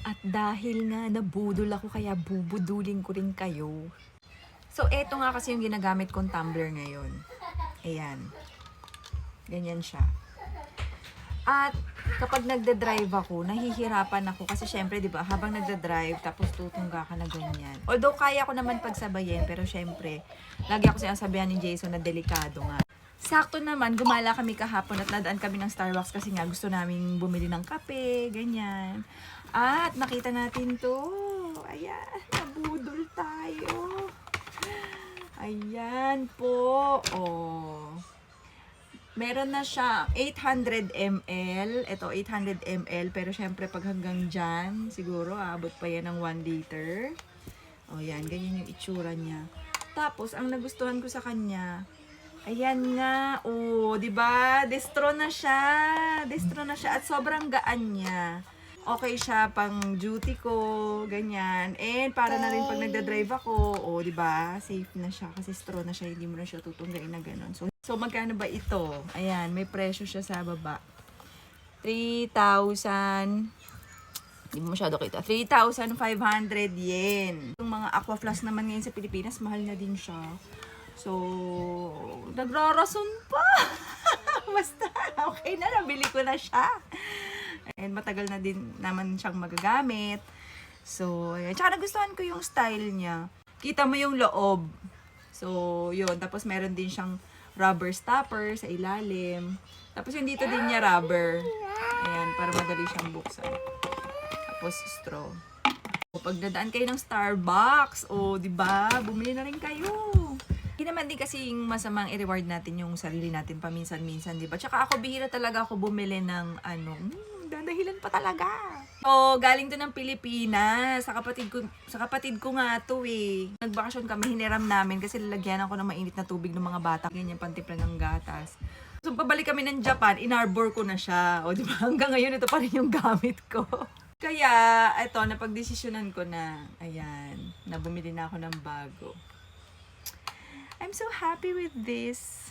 At dahil nga nabudol ako, kaya bubudulin ko rin kayo. So, eto nga kasi yung ginagamit kong tumbler ngayon. Ayan. Ganyan siya. At kapag nagde-drive ako, nahihirapan ako kasi syempre, 'di ba, habang nagde-drive tapos tutungga ka na ganyan. Although kaya ko naman pagsabayin, pero syempre, lagi ako sinasabihan ni Jason na delikado nga. Sakto naman, gumala kami kahapon at nadaan kami ng Starbucks kasi nga gusto namin bumili ng kape, ganyan. At nakita natin 'to. Ayan, nabudol tayo. Ayan po. Oh. Meron na siya 800 ml. Ito, 800 ml. Pero syempre, pag hanggang dyan, siguro, abot pa yan ng 1 liter. O, yan. Ganyan yung itsura niya. Tapos, ang nagustuhan ko sa kanya, ayan nga. O, diba? Destro na siya. Destro na siya. At sobrang gaan niya. Okay siya pang duty ko, ganyan. And para na rin pag nagda-drive ako, o, diba? Safe na siya kasi straw na siya, hindi mo na siya tutunggain na ganun. So magkano ba ito? Ayan, may presyo siya sa baba. 3,000, hindi mo masyado kita, 3,500 yen. Yung mga aqua flask naman ngayon sa Pilipinas, mahal na din siya. So, nagrarason pa. Basta, okay na, nabili ko na siya. And matagal na din naman siyang magagamit. So, ayan. Tsaka nagustuhan ko yung style niya. Kita mo yung loob. So, yun. Tapos meron din siyang rubber stopper sa ilalim. Tapos yung dito din niya rubber. Ayan, para madali siyang buksan. Tapos straw. O, pag dadaan kayo ng Starbucks, o, di ba? Bumili na rin kayo. Hindi naman din kasing masamang i-reward natin yung sarili natin paminsan-minsan, di ba? Tsaka ako, bihira talaga ako bumili ng dadahilan pa talaga. So, galing to ng Pilipinas. Sa kapatid ko nga to eh. Nagbakasyon kami, hiniram namin kasi lalagyan ako ng mainit na tubig ng mga bata. Ganyan, pantimpla ng gatas. So, pabalik kami ng Japan, inarbor ko na siya. O, di ba? Hanggang ngayon, ito pa rin yung gamit ko. Kaya, eto, napagdesisyonan ko na, ayan, na bumili na ako ng bago. I'm so happy with this.